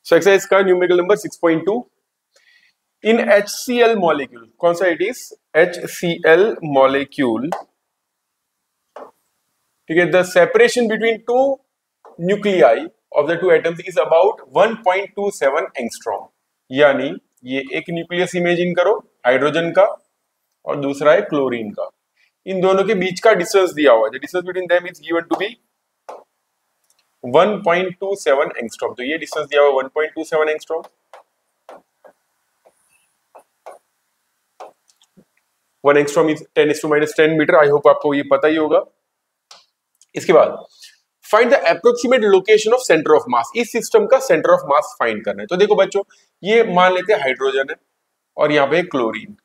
So exercise का numerical number 6.2 इन HCl molecule, कौन सा इट इज HCl मॉलिक्यूल, ठीक है, the separation between two nuclei of the two atoms is about 1.27 angstrom. यानी ये एक न्यूक्लियस इमेजिन करो हाइड्रोजन का और दूसरा है क्लोरीन का, इन दोनों के बीच का डिस्टेंस दिया हुआ है, the distance between them is given to be 1.27 angstrom. तो ये डिस्टेंस दिया हुआ 1.27 angstrom. 1 angstrom is 10⁻10 metre. I hope आपको ये पता ही होगा। इसके बाद find the approximate location of centre of mass. इस सिस्टम का सेंटर ऑफ मास फाइंड करना है। तो देखो बच्चों, ये मान लेते हैं हाइड्रोजन है और यहाँ पे क्लोरीन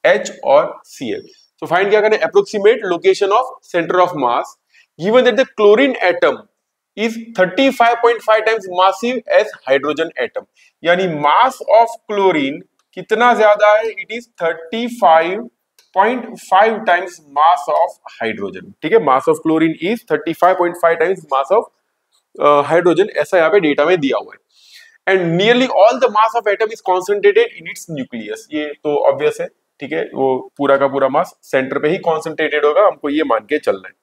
H और Cl। तो फाइंड क्या करना है, approximate location of centre of mass given that the chlorine atom is 35.5 times massive as hydrogen atom। यानी मास ऑफ क्लोरीन कितना ज्यादा है, it is 35.5 times mass of hydrogen. ठीक है, mass of chlorine is 35.5 times mass of hydrogen, ऐसा यहाँ पे data में दिया हुआ है। And nearly all the mass of atom is concentrated in its nucleus. ये तो ऑब्वियस है, ठीक है, वो पूरा का पूरा मास सेंटर पे ही कॉन्सेंट्रेटेड होगा, हमको ये मान के चलना है।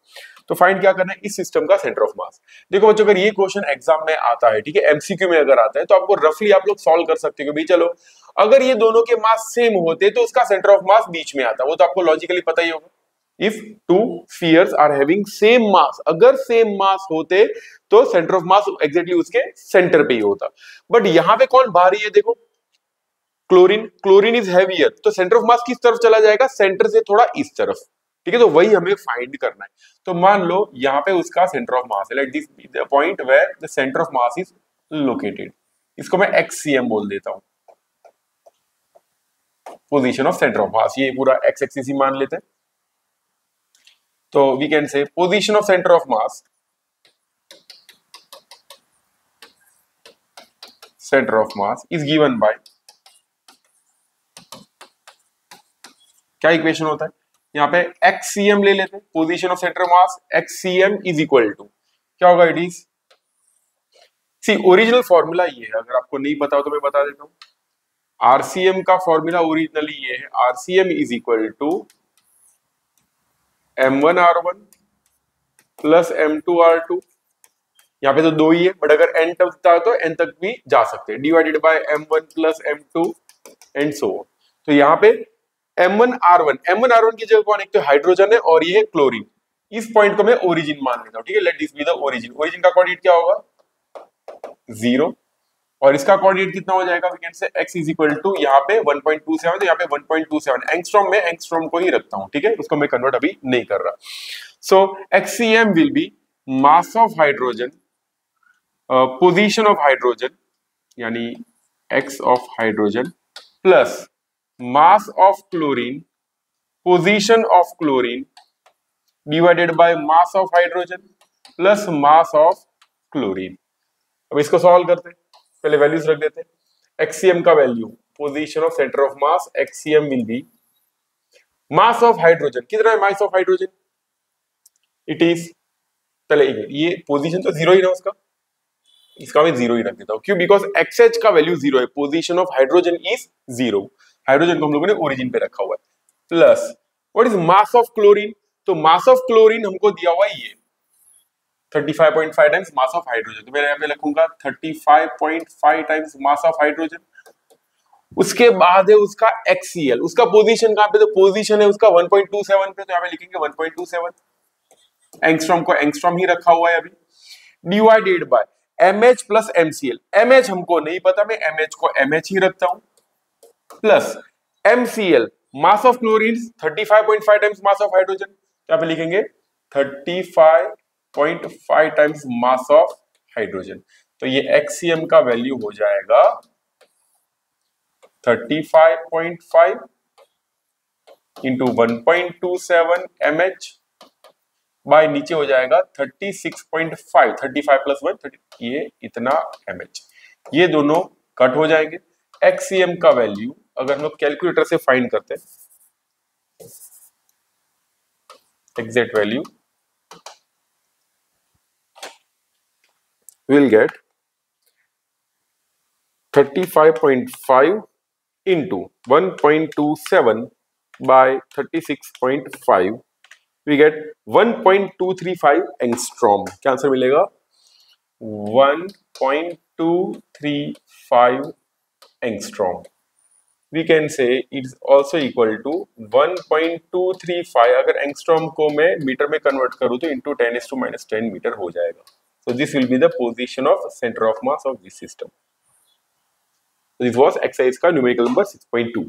तो फाइंड क्या करना है, इस सिस्टम का सेंटर ऑफ मास। देखो बच्चों, अगर ये क्वेश्चन एग्जाम में आता है, ठीक है, एमसीक्यू में अगर आता है, तो आपको रफली आप लोग सॉल्व कर सकते हो कि चलो अगर ये दोनों के मास सेम होते तो उसका सेंटर ऑफ मास बीच में आता, वो तो आपको लॉजिकली पता ही होगा। If two spheres are having same mass, अगर सेम मास होते तो सेंटर ऑफ मास एग्जैक्टली उसके सेंटर पे ही होता। बट यहां पे कौन भारी है, देखो क्लोरीन, क्लोरीन इज हैवियर, तो सेंटर ऑफ मास किस तरफ चला जाएगा, सेंटर से थोड़ा इस तरफ। ठीक है, तो वही हमें फाइंड करना है। तो मान लो यहाँ पे उसका सेंटर ऑफ मास है, let this be the point where the centre of mass is located. इसको मैं XCM बोल देता हूं, position of centre of mass. ये पूरा एक्स एक्सिस ही मान लेते हैं। तो we can say position of centre of mass, centre of mass is given by, क्या इक्वेशन होता है यहाँ पे, XCM ले लेते हैं, position of centre of mass, XCM is equal to क्या होगा, it is, see original formula ये है, अगर आपको नहीं पता हो तो मैं बता देता हूं। RCM का फॉर्मूला ओरिजिनली ये है, RCM is equal to M1R1 plus M2R2। यहाँ पे तो दो ही है, बट अगर n तक था तो n तक भी जा सकते हैं, divided by M1 plus M2 and so on. तो यहाँ पे M1R1 की जगह कौन, एक तो हाइड्रोजन है और ये है क्लोरीन। इस पॉइंट को मैं ओरिजिन मान लेता हूँ, ठीक है, let this be the origin. Origin का कोऑर्डिनेट क्या होगा, 0, और इसका कोऑर्डिनेट कितना हो जाएगा, we can say x is equal to यहाँ पे 1.27, तो यहाँ पे 1.27 एंगस्ट्रॉम में एंगस्ट्रॉम को ही रखता हूँ, ठीक है, उसको मैं कन्वर्ट अभी नहीं कर रहा। सो XCM will be mass of hydrogen, position of hydrogen यानी x of hydrogen plus mass of chlorine, position of chlorine divided by mass of hydrogen plus mass of chlorine. अब इसको सॉल्व करते हैं, पहले वैल्यूज रख देते हैं। XCM का value, position of centre of mass, XCM will be mass of hydrogen, कितना है mass of hydrogen, it is, चले ये पोजीशन तो 0 ही ना उसका, इसका मैं 0 ही रख देता हूं, क्यों, बिकॉज XH का वैल्यू 0 है, position of hydrogen is 0, hydrogen को हम लोगों ने ओरिजिन पे रखा हुआ है, plus what is mass of chlorine. तो मास ऑफ क्लोरीन हमको दिया हुआ है ये 35.5 टाइम्स मास ऑफ हाइड्रोजन, तो मैं यहाँ पे लिखूंगा 35.5 टाइम्स मास ऑफ हाइड्रोजन। उसके बाद है उसका XCl, उसका पोजीशन कहां पे, तो पोजीशन है उसका 1.27 पे, तो यहाँ पे लिखेंगे 1.27, एंगस्ट्रॉम को एंगस्ट्रॉम ही रखा हुआ है अभी, divided by MH plus MCl। MH हमको नहीं पता, मैं MH को MH ही रखता हूं, plus MCl, mass of chlorine 35.5 times mass of hydrogen, यहाँ पे लिखेंगे 35.5 टाइम्स मास ऑफ हाइड्रोजन। तो ये XCM का वैल्यू हो जाएगा 35.5 इंटू 1.27 MH बाय नीचे हो जाएगा 36.5, 35 प्लस 1 30, ये इतना MH, ये दोनों कट हो जाएंगे। XCM का वैल्यू अगर हम लोग कैलकुलेटर से फाइंड करते हैं, exact value will get 35.5 into 1.27 by 36.5, we get 1.235 angstrom. क्या आंसर मिलेगा? 1.235 angstrom. We can say it's also equal to 1.235। अगर एंगस्ट्रॉम को मैं मीटर में कन्वर्ट करूं तो into 10⁻⁻10 मीटर हो जाएगा। So this will be the position of center of mass of this system. This was exercise का numerical number 6.2।